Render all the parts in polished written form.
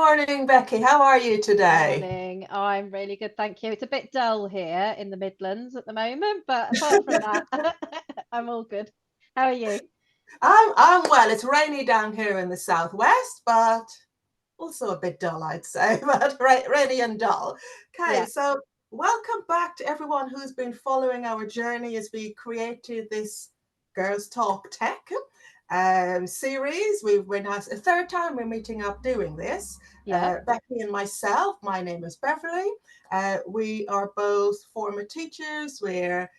morning, Becky. How are you today? Morning. I'm really good, thank you. It's a bit dull here in the Midlands at the moment, but apart from that, I'm all good. How are you? I'm well. It's rainy down here in the southwest, but also a bit dull, I'd say, but rainy and dull. Okay, Yeah, so welcome back to everyone who's been following our journey as we created this Girls Talk Tech series. We're now a third time we're meeting up doing this. yeah. Becky and myself, my name is Beverly. We are both former teachers. We're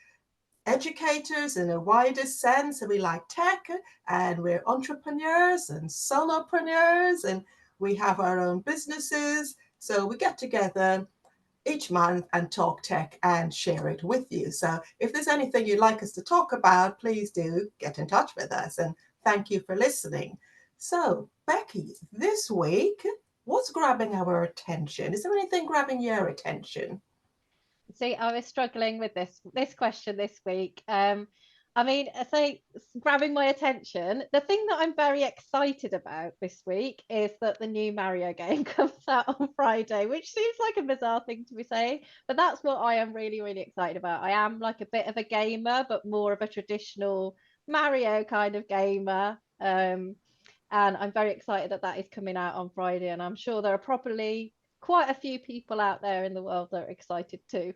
educators in a wider sense, and we like tech, and we're entrepreneurs and solopreneurs, and we have our own businesses. So we get together each month and talk tech and share it with you. So if there's anything you'd like us to talk about, please do get in touch with us. And thank you for listening. So, Becky, this week, what's grabbing our attention? Is there anything grabbing your attention? See, I was struggling with this question this week. I mean, I say grabbing my attention. The thing that I'm very excited about this week is that the new Mario game comes out on Friday, which seems like a bizarre thing to be saying, but that's what I am really, really excited about. I am like a bit of a gamer, but more of a traditional Mario kind of gamer. And I'm very excited that that is coming out on Friday, and I'm sure there are probably quite a few people out there in the world that are excited too.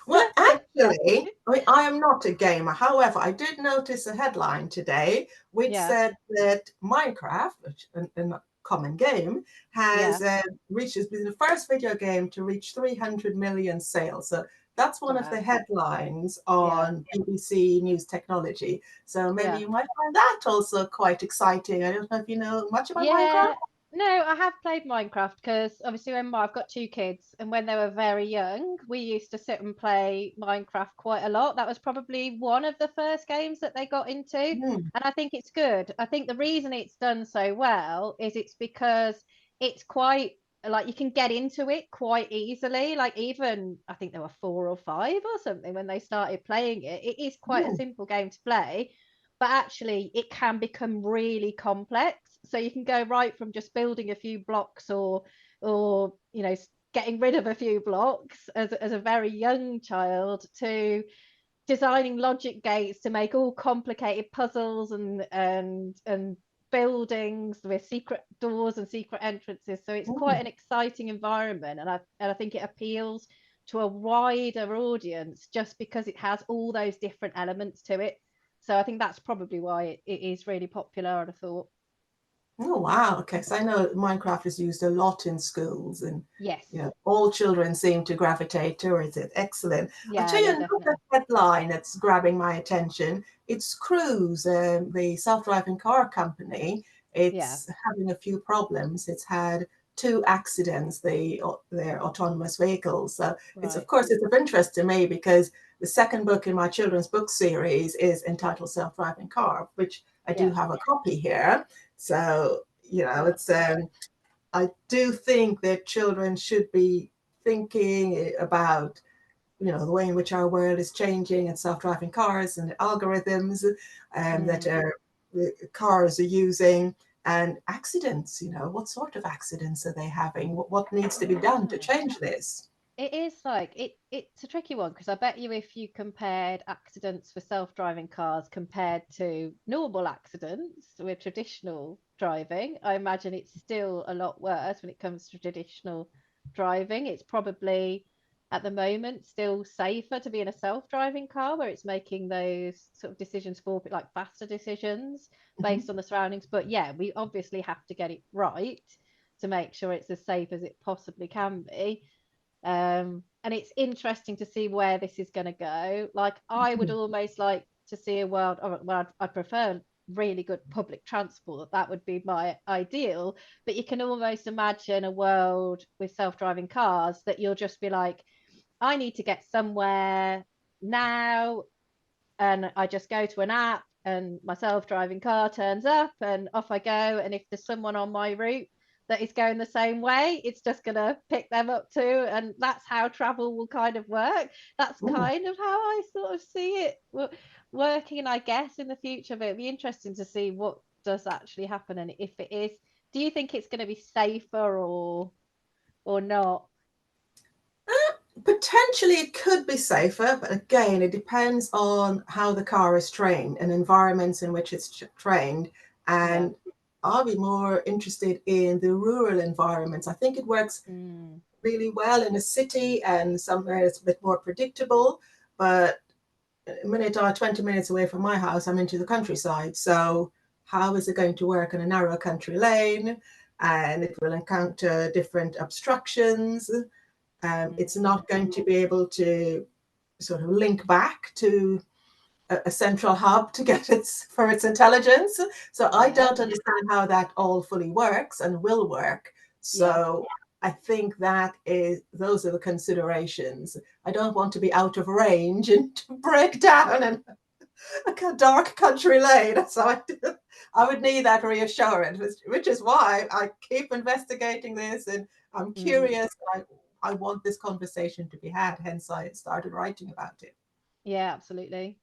Well, Yeah, actually, I am not a gamer. However, I did notice a headline today which yeah, said that Minecraft, which a common game, yeah. has reached, has been the first video game to reach 300 million sales. So that's one of the Wow. headlines Yeah, on BBC News Technology. So maybe yeah. you might find that also quite exciting. I don't know if you know much about Minecraft. Yeah. No, I have played Minecraft because obviously I've got two kids, and when they were very young, we used to sit and play Minecraft quite a lot. That was probably one of the first games that they got into, and Hmm. I think it's good. I think the reason it's done so well is it's because it's quite like you can get into it quite easily. Like even I think there were four or five or something when they started playing it. It is quite a Hmm. simple game to play, but actually it can become really complex. So you can go right from just building a few blocks or getting rid of a few blocks as a very young child to designing logic gates to make all complicated puzzles and buildings with secret doors and secret entrances. So it's quite Hmm. an exciting environment, and I think it appeals to a wider audience just because it has all those different elements to it. So I think that's probably why it is really popular, I'd have thought. Oh wow. Okay. So I know Minecraft is used a lot in schools and Yes. all children seem to gravitate towards it. Excellent. I'll Yeah, tell you yeah, another definitely. headline that's grabbing my attention. It's Cruise, the self-driving car company. Yeah. It's having a few problems. It's had two accidents, their autonomous vehicles. So it's of Right. course it's of interest to me because the second book in my children's book series is entitled Self-Driving Car, which I do Yeah. have a copy here. So, Yeah. it's I do think that children should be thinking about, the way in which our world is changing and self-driving cars and the algorithms that Mm. the cars are using and accidents, what sort of accidents are they having? What needs to be done to Yeah. change this? It is like it's a tricky one because I bet you if you compared accidents for self-driving cars compared to normal accidents with traditional driving, I imagine it's still a lot worse when it comes to traditional driving. It's probably at the moment still safer to be in a self-driving car where it's making those sort of decisions for like faster decisions Mhm. based on the surroundings. But yeah, we obviously have to get it right to make sure it's as safe as it possibly can be. And it's interesting to see where this is going to go. Like, I would almost like to see a world, well, I prefer really good public transport. That would be my ideal. But you can almost imagine a world with self driving cars that you'll just be like, I need to get somewhere now. And I just go to an app and my self-driving car turns up and off I go. And if there's someone on my route that is going the same way, it's just going to pick them up too. And that's how travel will kind of work. That's Mm. kind of how I sort of see it working, I guess, in the future. But it'd be interesting to see what does actually happen and if it is do you think it's going to be safer or not? Potentially, it could be safer, but again, it depends on how the car is trained and environments in which it's trained. Yeah. And I'll be more interested in the rural environments. I think it works Mm. really well in a city and somewhere it's a bit more predictable. But a minute or 20 minutes away from my house, I'm into the countryside. So, how is it going to work in a narrow country lane? And it will encounter different obstructions. It's not going to be able to sort of link back to a central hub to get its intelligence. So I Yeah. don't understand how that all fully works and will work. Yeah. So I think those are the considerations. I don't want to be out of range and to break down in a dark country lane. So I would need that reassurance, which is why I keep investigating this and I'm Mm. curious. I want this conversation to be had, hence I started writing about it. Yeah, absolutely.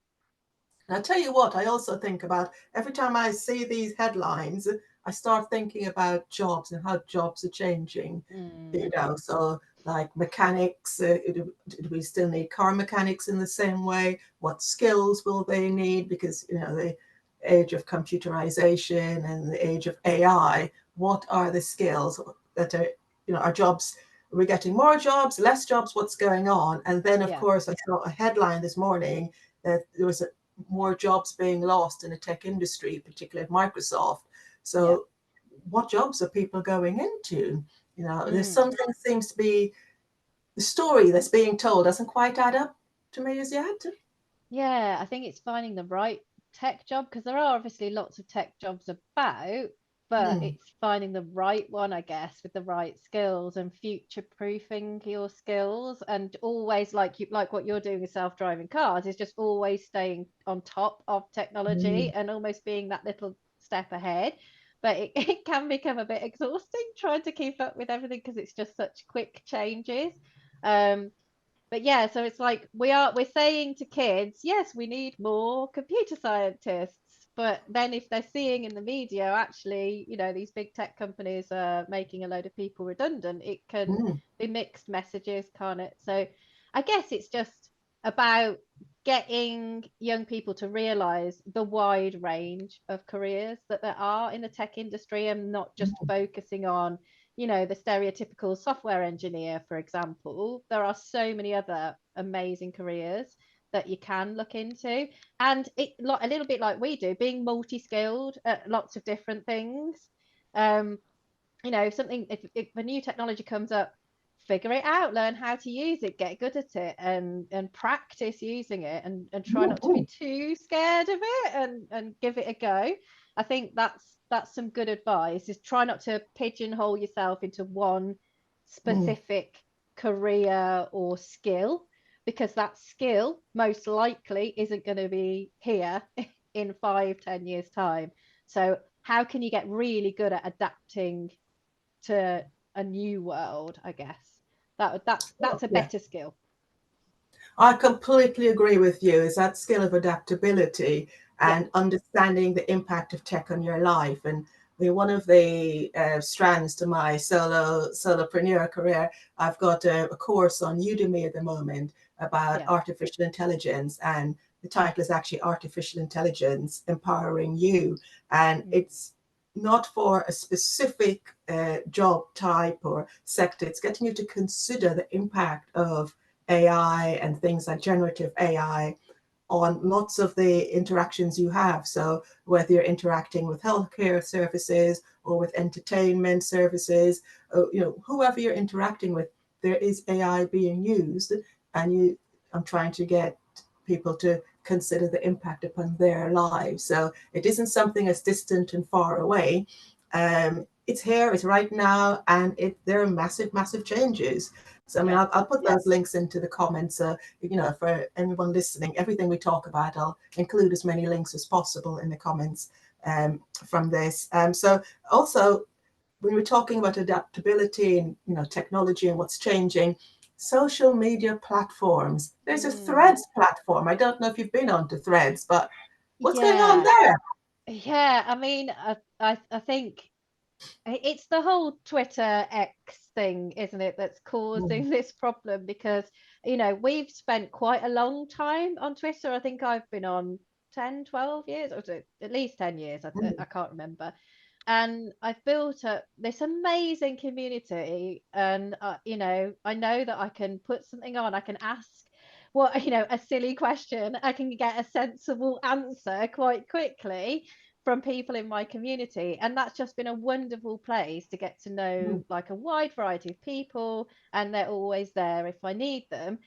And I tell you what, I also think about every time I see these headlines, I start thinking about jobs and how jobs are changing. Mm. So like mechanics, do we still need car mechanics in the same way? What skills will they need? Because the age of computerization and the age of AI, what are the skills that are jobs? Are we getting more jobs, less jobs? What's going on? And then, of Yeah. course, I saw a headline this morning that there was more jobs being lost in the tech industry, particularly at Microsoft. Yeah. So, what jobs are people going into? There's Mm. something that seems to be the story that's being told doesn't quite add up to me as yet. Yeah, I think it's finding the right tech job because there are obviously lots of tech jobs about, but Mm, it's finding the right one, I guess, with the right skills and future proofing your skills and always like what you're doing with self-driving cars is just always staying on top of technology mm, and almost being that little step ahead. But it can become a bit exhausting trying to keep up with everything because it's just such quick changes. Um, but yeah, so it's like we're saying to kids, yes, we need more computer scientists, but then if they're seeing in the media actually, these big tech companies are making a load of people redundant, it can mm, be mixed messages, can't it? So I guess it's just about getting young people to realize the wide range of careers that there are in the tech industry and not just mm, focusing on the stereotypical software engineer, for example. There are so many other amazing careers that you can look into. And a little bit like we do, being multi-skilled at lots of different things. Um, something if a new technology comes up, figure it out, learn how to use it, get good at it and practice using it and try mm, not to be mm, too scared of it and give it a go. I think that's some good advice is try not to pigeonhole yourself into one mm. specific career or skill because that skill most likely isn't going to be here in 5-10 years time. So how can you get really good at adapting to a new world, I guess. That's Well, a yeah, better skill. I completely agree with you. Is that skill of adaptability Yeah. and understanding the impact of tech on your life. And one of the strands to my solopreneur career, I've got a course on Udemy at the moment about Yeah. artificial intelligence, and the title is actually Artificial Intelligence Empowering You, and Mm. it's not for a specific job type or sector. It's getting you to consider the impact of AI and things like generative AI on lots of the interactions you have. So whether you're interacting with healthcare services or with entertainment services, whoever you're interacting with, there is AI being used, and I'm trying to get people to consider the impact upon their lives. So it isn't something as distant and far away. It's here, it's right now, and there are massive, massive changes. So, I mean, Yeah. I'll put those links into the comments. For anyone listening, everything we talk about, I'll include as many links as possible in the comments from this. So, also, when we're talking about adaptability and technology and what's changing, social media platforms. There's a Mm. Threads platform. I don't know if you've been onto Threads, but what's going on Yeah. there? Yeah. I mean, I think It's the whole Twitter X thing, isn't it, that's Mm. causing this problem because, we've spent quite a long time on Twitter. I think I've been on 10, 12 years, or at least 10 years. I Mm. can't remember. And I've built up this amazing community. And, I know that I can put something on, I can ask a silly question, I can get a sensible answer quite quickly from people in my community, and that's just been a wonderful place to get to know Mm. like a wide variety of people, and they're always there if I need them.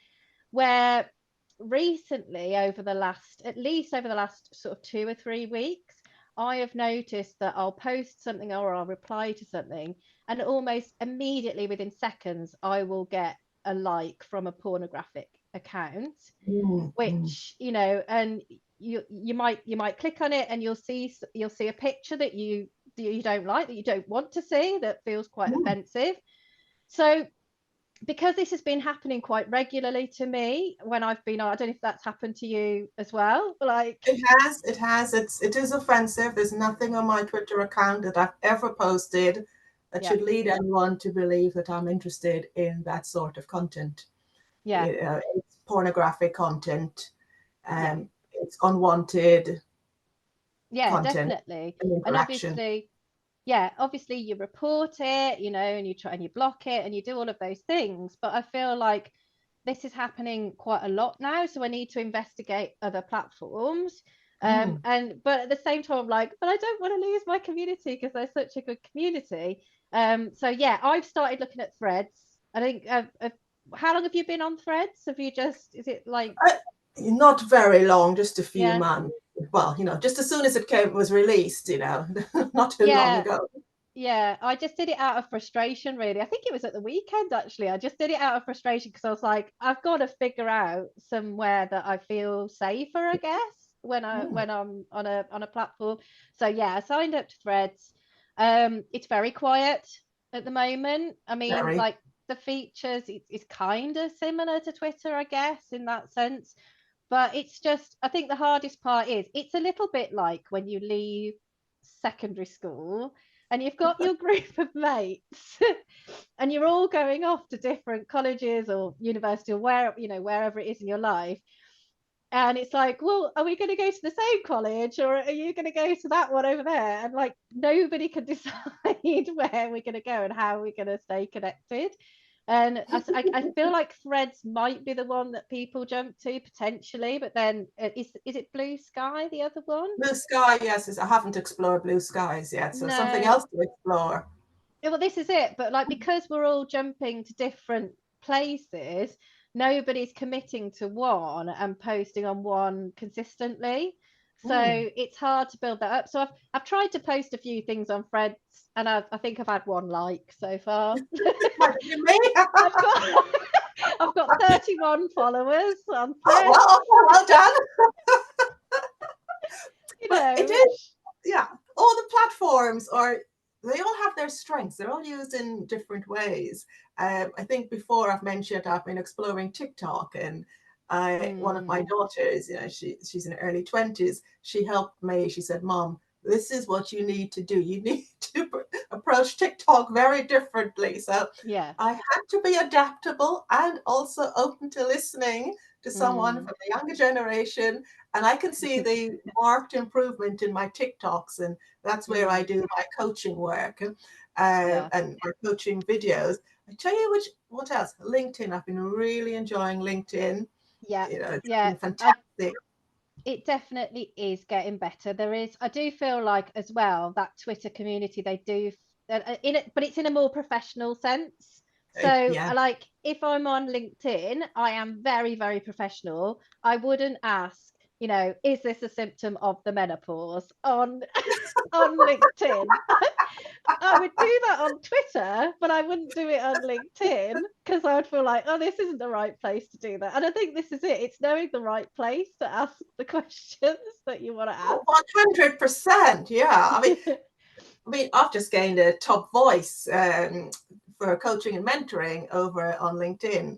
Where recently, at least over the last sort of 2 or 3 weeks, I have noticed that I'll post something or I'll reply to something, and almost immediately within seconds I will get a like from a pornographic account, Mm. Mm. which, and you might click on it and you'll see a picture that you don't like, that you don't want to see, that feels quite Mm. offensive. So because this has been happening quite regularly to me when I've been on, I don't know if that's happened to you as well, like. It has. It is offensive. There's nothing on my Twitter account that I've ever posted that Yeah, should lead anyone to believe that I'm interested in that sort of content. yeah, It's pornographic content. yeah, It's unwanted yeah, content definitely. and And interaction. obviously you report it, and you try and you block it and you do all of those things, but I feel like this is happening quite a lot now, so I need to investigate other platforms. Mm. But at the same time I'm like, but I don't want to lose my community because they're such a good community. So yeah, I've started looking at Threads. I think how long have you been on Threads? Have you just, is it like? I, Not very long, just a few Yeah, months. Well, just as soon as was released, not too long yeah, ago. yeah, I just did it out of frustration, really. I think it was at the weekend, actually. I just did it out of frustration because I was like, I've got to figure out somewhere that I feel safer, I guess, Mm. when I'm on a platform. So yeah, I signed up to Threads. It's very quiet at the moment. I mean, Very. like the features, it's kind of similar to Twitter, I guess, in that sense. But it's just, I think the hardest part is it's a little bit like when you leave secondary school and you've got your group of mates and you're all going off to different colleges or university or wherever it is in your life, and it's like, well, are we going to go to the same college or are you going to go to that one over there? And like nobody can decide where we're going to go and how we're going to stay connected. And I feel like Threads might be the one that people jump to potentially, but then is it Blue Sky, the other one? Blue Sky, yes. I haven't explored blue skies yet, so something No. else to explore. Yeah, well, this is it. But like because we're all jumping to different places, nobody's committing to one and posting on one consistently. So Mm. it's hard to build that up. So I've tried to post a few things on Threads, and I think I've had one like so far. Might be me. I've got I've got 31 followers on Oh, Threads, well, well done. But it is, which. yeah. All the platforms are, they all have their strengths. They're all used in different ways. I think before I've mentioned I've been exploring TikTok, and one of my Mm, daughters, she's in her early 20s. She helped me. She said, "Mom, this is what you need to do. You need to approach TikTok very differently." So yeah. I had to be adaptable and also open to listening to someone Mm. from the younger generation, and I can see the marked improvement in my TikToks, and that's where I Mm, do my coaching work yeah. and my coaching videos. I tell you what else? LinkedIn. I've been really enjoying LinkedIn. Yeah. It's Yeah. been fantastic. It definitely is getting better. I do feel like as well that Twitter community, they do in it, but it's in a more professional sense. So Yeah. like if I'm on LinkedIn, I am very, very professional. I wouldn't ask, is this a symptom of the menopause on on LinkedIn? I would do that on Twitter, but I wouldn't do it on LinkedIn because I would feel like, oh, this isn't the right place to do that. And I think this is it. It's knowing the right place to ask the questions that you want to Oh, ask. 100%. Yeah. I mean, I've just gained a top voice for coaching and mentoring over on LinkedIn.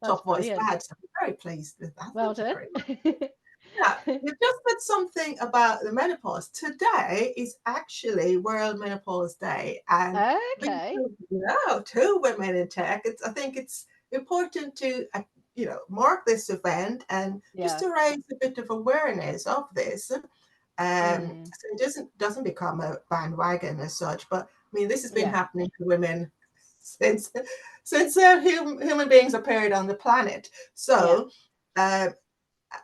That's Top voice brilliant. badge. I'm very pleased with that. Well Thank you done. very much. Yeah, you just said something about the menopause. Today is actually World Menopause Day, and being Okay. two women in tech, I think it's important to mark this event and just Yeah. to raise a bit of awareness of this. Mm. So it doesn't become a bandwagon as such, but I mean this has been Yeah. happening to women since human beings appeared on the planet. Yeah. So. Uh,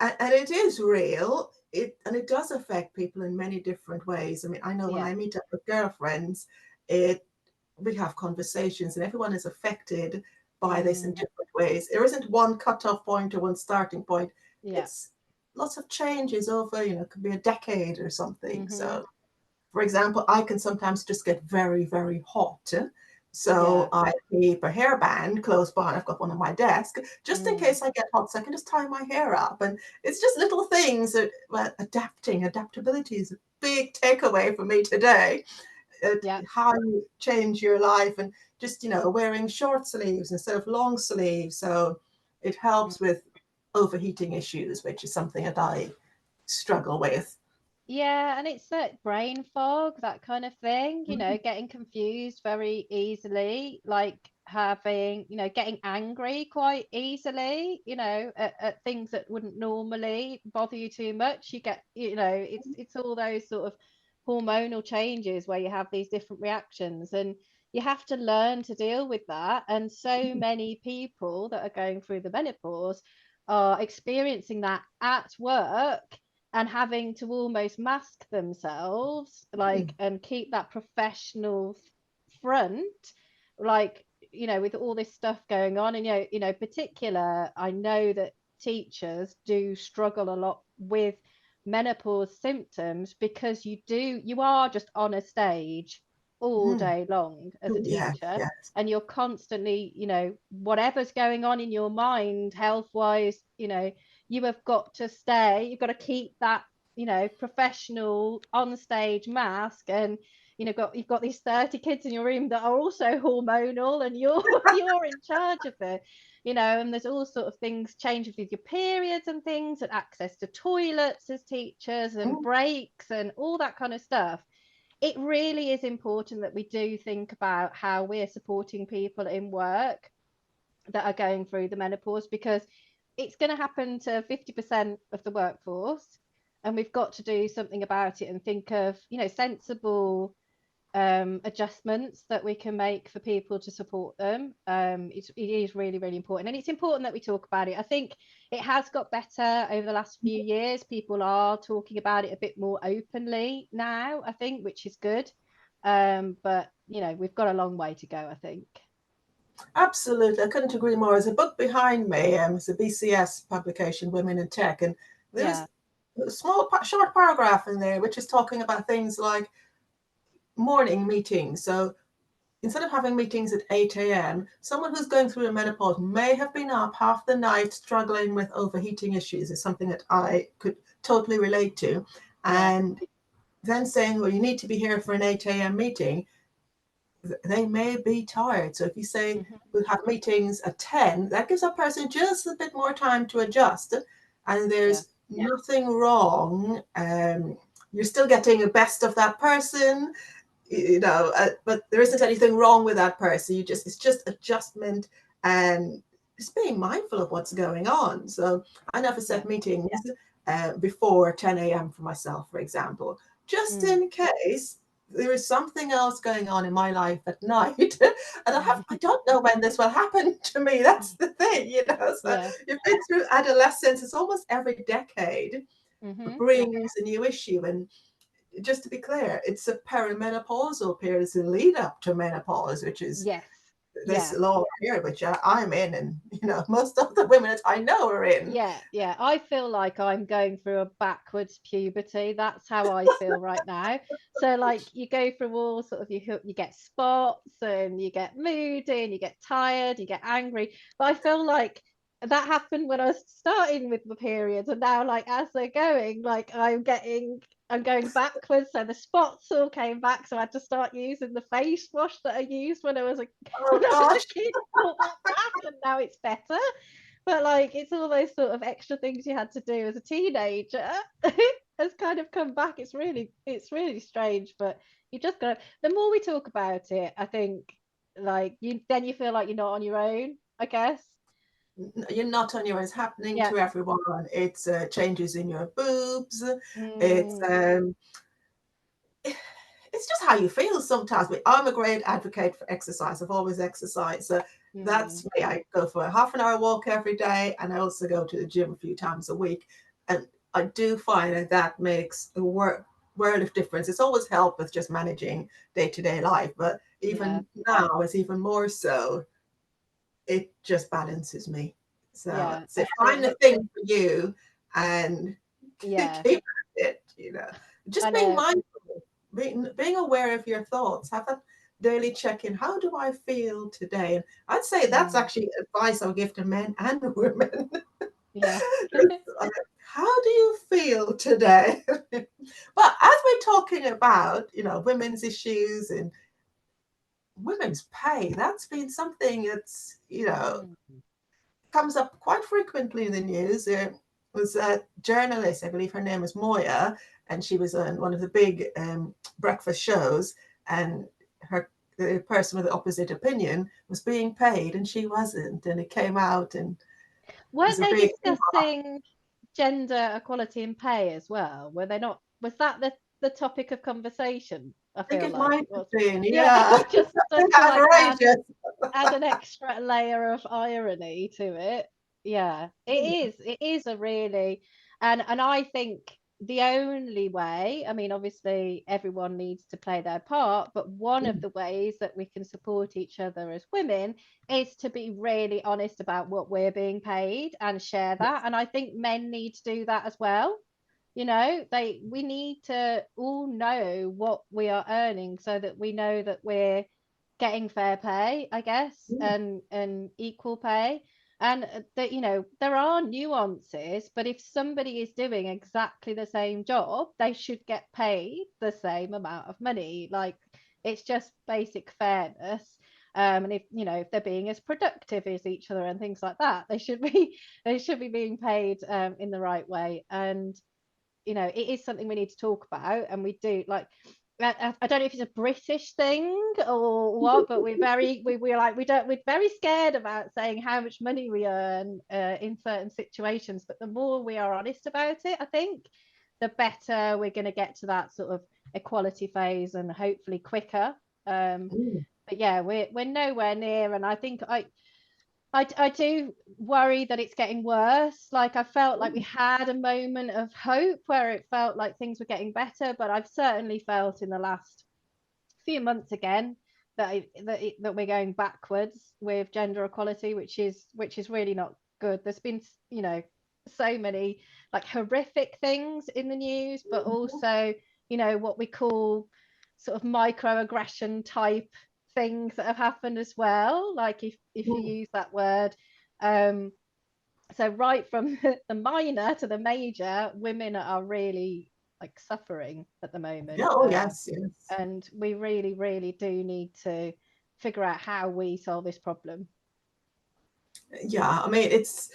and it is real. It does affect people in many different ways. I mean, I know when Yeah. I meet up with girlfriends, we have conversations, and everyone is affected by this in Mm. different ways. There isn't one cutoff point or one starting point. Yeah. It's lots of changes over, it could be a decade or something. Mm-hmm. So for example, I can sometimes just get very, very hot. So Yeah. I keep a hairband close by. I've got one on my desk just in Mm. case I get hot, so I can just tie my hair up. And it's just little things that, well, adaptability is a big takeaway for me today. Yeah. How you change your life and just, wearing short sleeves instead of long sleeves. So it Mm. helps with overheating issues, which is something that I struggle with. Yeah, and it's that brain fog, that kind of thing, Mhm. getting confused very easily, like having, getting angry quite easily, at things that wouldn't normally bother you too much. You get, it's all those sort of hormonal changes where you have these different reactions, and you have to learn to deal with that. And so many people that are going through the menopause are experiencing that at work and having to almost mask themselves, like, and keep that professional front, like, with all this stuff going on. And particular, I know that teachers do struggle a lot with menopause symptoms, because you are just on a stage all Mhm. day long as a Yes, teacher, yes. and you're constantly, whatever's going on in your mind health wise, you have got to stay, you've got to keep that, professional on stage mask. And you've got these 30 kids in your room that are also hormonal, and you're you're in charge of it, and there's all sort of things changing with your periods and things, and access to toilets as teachers, and Mm, breaks, and all that kind of stuff. It really is important that we do think about how we're supporting people in work that are going through the menopause, because it's going to happen to 50% of the workforce, and we've got to do something about it and think of, sensible adjustments that we can make for people to support them. It is really, really important, and it's important that we talk about it. I think it has got better over the last few years. People are talking about it a bit more openly now, I think, which is good. But we've got a long way to go, I think. absolutely. I couldn't agree more. There's a book behind me. It's a BCS publication, Women in Tech. And there's Yeah. a short paragraph in there, which is talking about things like morning meetings. So instead of having meetings at 8 a.m., someone who's going through a menopause may have been up half the night struggling with overheating issues. Is something that I could totally relate to. Yeah. And then saying, well, you need to be here for an 8 a.m. meeting, they may be tired. So if you say Hmm. we'll have meetings at 10, that gives that person just a bit more time to adjust. And Yeah. there's nothing wrong. You're still getting the best of that person, but there isn't anything wrong with that person. It's just adjustment and just being mindful of what's going on. So I never set Yeah. meetings before 10 a.m. for myself, for example, just Mm. in case there is something else going on in my life at night. And I don't know when this will happen to me. That's the thing. So Yeah. you've been through adolescence, it's almost every decade Hmm. brings a new issue. And just to be clear, it's a perimenopausal period. It's a lead up to menopause, which is Yes. this Yeah. long period, which I'm in, and most of the women that I know are in. Yeah, yeah. I feel like I'm going through a backwards puberty. That's how I feel right now. So like you go through all sort of, you get spots, and you get moody, and you get tired, you get angry. But I feel like that happened when I was starting with the periods, and now like as they're going, like I'm going backwards. So the spots all came back. So I had to start using the face wash that I used when I was a Oh when I was gosh. a kid. Brought that back, and now it's better. But like it's all those sort of extra things you had to do as a teenager has kind of come back. It's really strange, but you just got the more we talk about it, I think like you feel like you're not on your own, I guess. You're not on your own. It's happening Yeah. to everyone. It's changes in your boobs. It's Mm, it's just how you feel sometimes. But I'm a great advocate for exercise. I've always exercised. So mm, that's me. I go for a half an hour walk every day, and I also go to the gym a few times a week. And I do find that that makes a world of difference. It's always helped with just managing day to day life, but yeah. even now, it's even more so. It just balances me. Yeah. So find a thing for you and Yeah. keep at it. I Just being know. mindful, being aware of your thoughts. Have that daily check in. How do I feel today? And I'd say that's Mm, actually advice I'll give to men and women. yeah. How do you feel today? But as we're talking about, women's issues and women's pay, that's been something that's, Mm, comes up quite frequently in the news. There was a journalist, I believe her name was Moya, and she was on one of the big breakfast shows, and the person with the opposite opinion was being paid, and she wasn't, and it came out, and it was weren't a they big. discussing gender equality in pay as well? Were they not? Was that the topic of conversation? I I think feel it like might it have was. been, Yeah, yeah. just to like Outrageous. add an extra layer of irony to it. Yeah, it is a really, and I think the only way, I mean, obviously everyone needs to play their part, but one of the ways that we can support each other as women is to be really honest about what we're being paid and share that. And I think men need to do that as well. We need to all know what we are earning so that we know that we're getting fair pay, I guess, and equal pay. And that there are nuances, but if somebody is doing exactly the same job, they should get paid the same amount of money. Like it's just basic fairness. And if they're being as productive as each other and things like that, they should be being paid in the right way. And it is something we need to talk about, and we do like. I don't know if it's a British thing or what, but we're like we're very scared about saying how much money we earn in certain situations. But the more we are honest about it, I think the better we're going to get to that sort of equality phase, and hopefully quicker. But yeah, we're nowhere near, and I think I do worry that it's getting worse. Like I felt like we had a moment of hope where it felt like things were getting better, but I've certainly felt in the last few months again that we're going backwards with gender equality, which is really not good. There's been so many like horrific things in the news, but also what we call sort of microaggression type things that have happened as well, like if you use that word. Um so right from the minor to the major, women are really like suffering at the Yeah, moment. oh yes, yes. And we really, really do need to figure out how we solve this problem. Yeah, I mean it's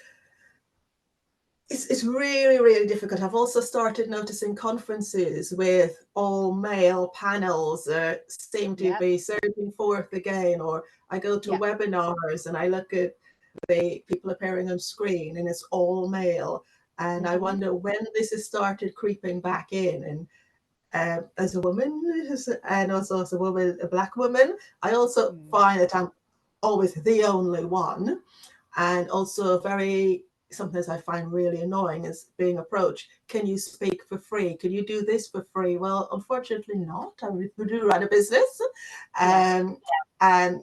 really, really difficult. I've also started noticing conferences with all male panels seem to Yeah, be surging forth again, or I go to yeah, webinars and I look at the people appearing on screen and it's all male. And I mm-hmm, wonder when this has started creeping back in. And as a woman, and also as a woman, a black woman, I also mm, find that I'm always the only one, and also very sometimes I find really annoying is being approached. Can you speak for free? Can you do this for free? Well, unfortunately not. I do run a business, yeah, and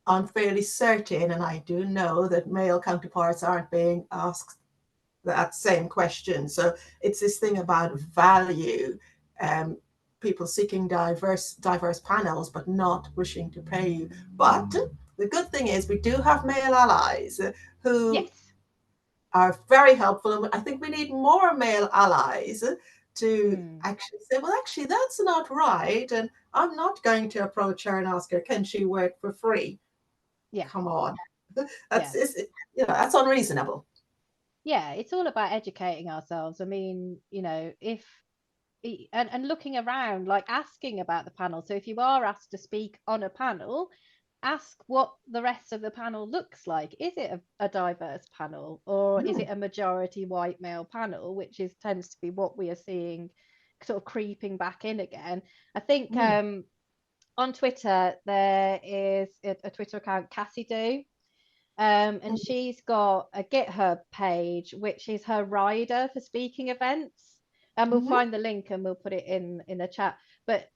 I'm fairly certain, and I do know that male counterparts aren't being asked that same question. So it's this thing about value. Um, People seeking diverse panels, but not wishing to pay you. But the good thing is we do have male allies who yes, are very helpful. And I think we need more male allies to mm, actually say, well, actually, that's not right. And I'm not going to approach her and ask her, can she work for free? yeah, Come on. That's Yeah. that's unreasonable. Yeah, it's all about educating ourselves. I mean, if and looking around, like asking about the panel. So if you are asked to speak on a panel, ask what the rest of the panel looks like. Is it a diverse panel, or is it a majority white male panel, which tends to be what we are seeing sort of creeping back in again. I think on Twitter there is a Twitter account, Cassie Do, and she's got a GitHub page, which is her rider for speaking events. And we'll find the link and we'll put it in the chat. But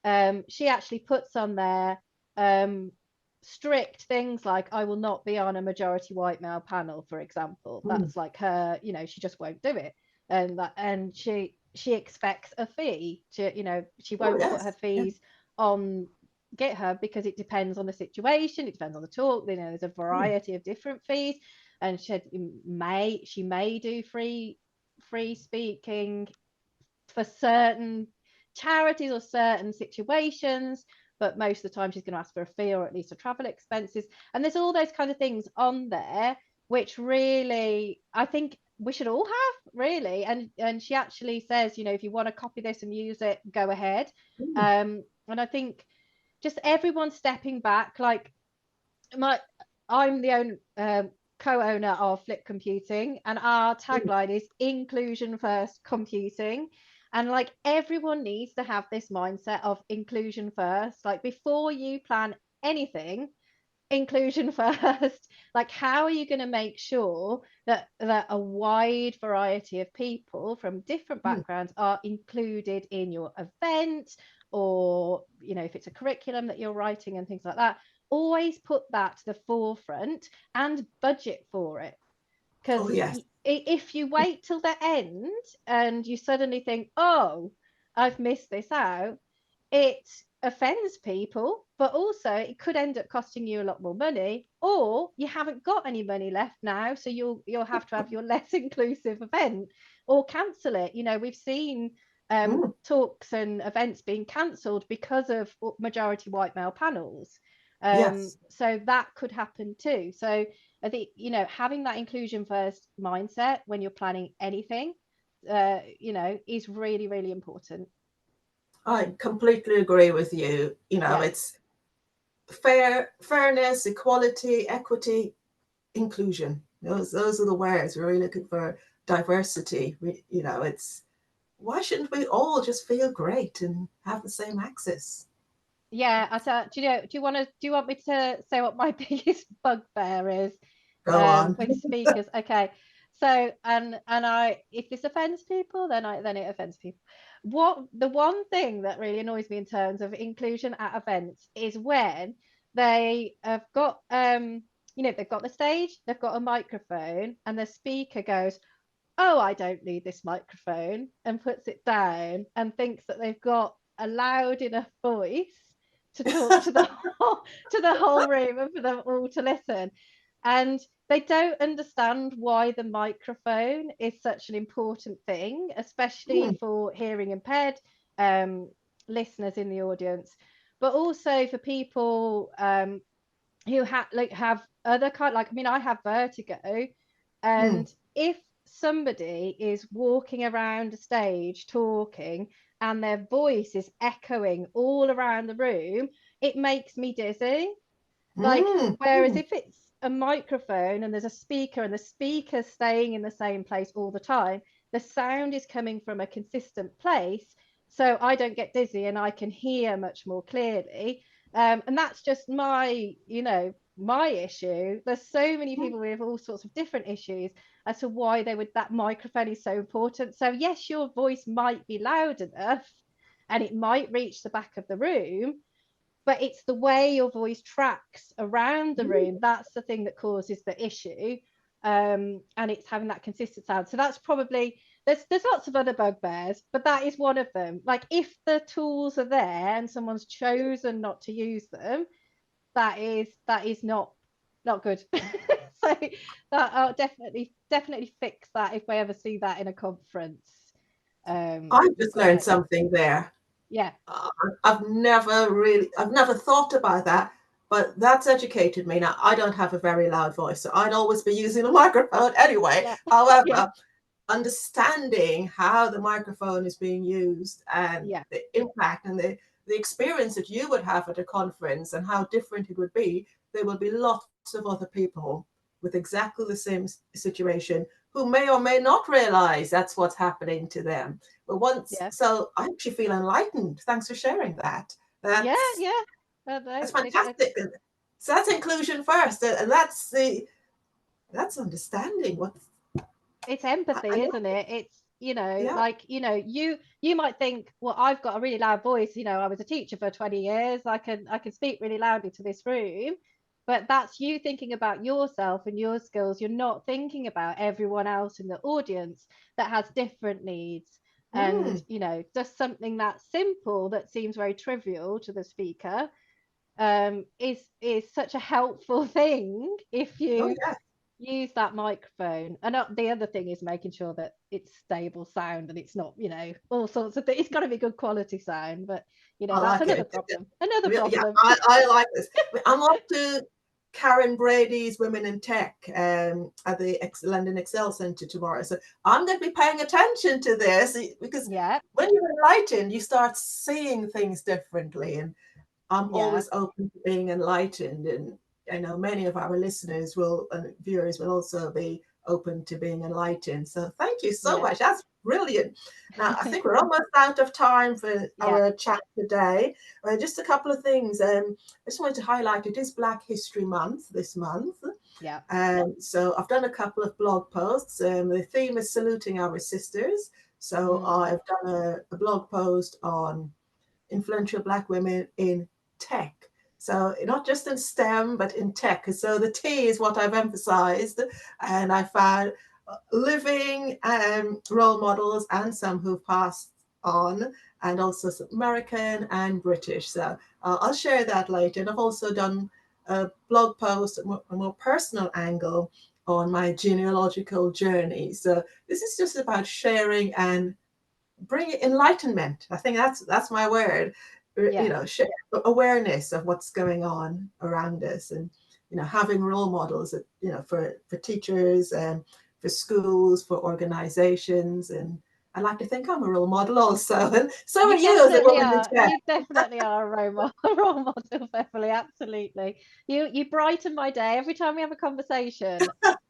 she actually puts on there strict things like, I will not be on a majority white male panel, for example. That's like her, she just won't do it. And she expects a fee. She won't put her fees on GitHub because it depends on the situation, it depends on the talk. There's a variety of different fees, and she may do free speaking for certain charities or certain situations, but most of the time she's going to ask for a fee or at least a travel expenses. And there's all those kind of things on there which really I think we should all have, really. And she actually says, if you want to copy this and use it, go ahead. And I think just everyone stepping back, like I'm the co-owner of Flip Computing, and our tagline is inclusion first computing. And like everyone needs to have this mindset of inclusion first. Like before you plan anything, inclusion first. Like how are you going to make sure that a wide variety of people from different backgrounds are included in your event, or if it's a curriculum that you're writing and things like that? Always put that to the forefront and budget for it, because if you wait till the end and you suddenly think, oh, I've missed this out, it offends people, but also it could end up costing you a lot more money, or you haven't got any money left now, so you'll have to have your less inclusive event or cancel it. We've seen talks and events being cancelled because of majority white male panels. So that could happen too. So I think having that inclusion first mindset when you're planning anything is really, really important. I completely agree with you. It's fairness, equality, equity, inclusion. Those are the words. We're really looking for diversity. It's why shouldn't we all just feel great and have the same access? Yeah, I thought, do you want me to say what my biggest bugbear is Go on. with speakers? Okay. So I if this offends people, then it offends people. The one thing that really annoys me in terms of inclusion at events is when they have got they've got the stage, they've got a microphone, and the speaker goes, oh, I don't need this microphone, and puts it down and thinks that they've got a loud enough voice to talk to the whole room and for them all to listen. And they don't understand why the microphone is such an important thing, especially for hearing impaired listeners in the audience, but also for people who have other kind, like, I mean, I have vertigo, and if somebody is walking around a stage talking and their voice is echoing all around the room, it makes me dizzy. Like, whereas if it's a microphone and there's a speaker and the speaker's staying in the same place all the time, the sound is coming from a consistent place, so I don't get dizzy and I can hear much more clearly. And that's just my issue. There's so many people with all sorts of different issues as to why that microphone is so important. So yes, your voice might be loud enough and it might reach the back of the room, but it's the way your voice tracks around the room that's the thing that causes the issue. And it's having that consistent sound. So that's probably, there's lots of other bugbears, but that is one of them. Like, if the tools are there and someone's chosen not to use them, that is not good. So that I'll definitely fix that if I ever see that in a conference. I've just learned something there. Yeah. I've never thought about that. but that's educated me. Now, I don't have a very loud voice, so I'd always be using a microphone anyway. Yeah. Yeah. However, understanding how the microphone is being used and Yeah. the impact and the experience that you would have at a conference and how different it would be, there will be lots of other people with exactly the same situation who may or may not realize that's what's happening to them. But once, Yeah. so I actually feel enlightened. Thanks for sharing that. Yeah. That's Yeah. No, that's fantastic. So that's inclusion first, and that's understanding what it's I empathy, know. isn't it? It's, Yeah. like, you might think, well, I've got a really loud voice, I was a teacher for 20 years, I can speak really loudly to this room, but that's you thinking about yourself and your skills. You're not thinking about everyone else in the audience that has different needs. And Mm. just something that simple that seems very trivial to the speaker, is such a helpful thing if Oh you yeah. use that microphone. And the other thing is making sure that it's stable sound and it's not, all sorts of things. It's got to be good quality sound, but I that's like another it. problem. Another Yeah, problem. I like this. I'm off to Karen Brady's Women in Tech at the London Excel Centre tomorrow. So I'm going to be paying attention to this because Yeah, when you're enlightened, you start seeing things differently. And I'm yeah, always open to being enlightened. And I know many of our listeners will and viewers will also be open to being enlightened. So thank you so yeah. much. That's brilliant. Now, I think we're almost out of time for Yeah, our chat today. Just a couple of things. I just wanted to highlight it is Black History Month this month. yeah. So I've done a couple of blog posts. The theme is saluting our sisters. So Mm, I've done a blog post on influential Black women in tech. So not just in STEM, but in tech. So the T is what I've emphasized. And I found living role models and some who've passed on, and also some American and British. So I'll share that later. And I've also done a blog post, a more personal angle on my genealogical journey. So this is just about sharing and bring enlightenment. I think that's my word. yeah, Share awareness of what's going on around us, and having role models that for teachers and for schools, for organizations, and I like to think I'm a role model also, and so are you you as a definitely woman in are. tech. You definitely are a role model, Beverly. Absolutely. You brighten my day every time we have a conversation.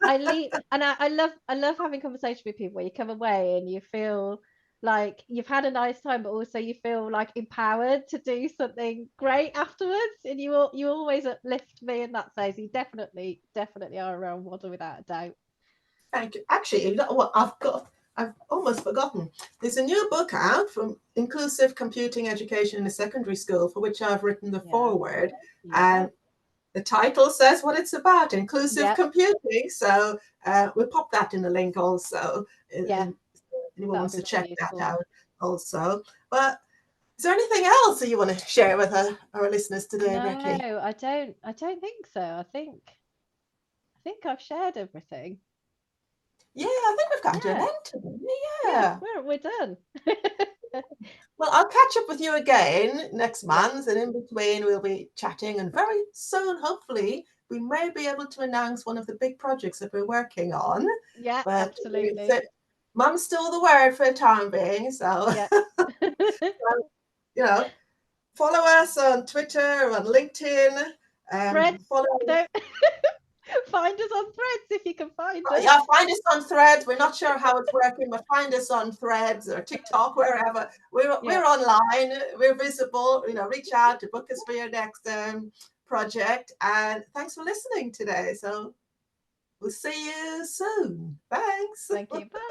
I leave, and I love having conversation with people where you come away and you feel like you've had a nice time, but also you feel like empowered to do something great afterwards. And you always uplift me in that sense. You definitely are a role model without a doubt. Thank you. Actually, you know what I've almost forgotten. There's a new book out from Inclusive Computing Education in a Secondary School, for which I've written the Yeah, foreword. yeah, And the title says what it's about, inclusive yeah. computing. So we'll pop that in the link also. Yeah, And anyone that would wants be to very check that useful. out also. But is there anything else that you want to share with our listeners today, No, Becky? I don't think so. I think I've shared everything. Yeah, I think we've come to an Yeah, end today. yeah, Yeah. we're done. Well, I'll catch up with you again next Yeah, month, and in between, we'll be chatting. And very soon, hopefully, we may be able to announce one of the big projects that we're working on. yeah, But absolutely. mum's still the word for the time being. So, Yeah. you know, follow us on Twitter, on LinkedIn. Threads, Follow. I don't find us on threads if you can find us. Yeah, find us on Threads. We're not sure how it's working, but find us on Threads or TikTok, wherever. Yeah, We're online. We're visible. Reach out to book us for your next project. And thanks for listening today. So we'll see you soon. Thanks. thank you. Bye.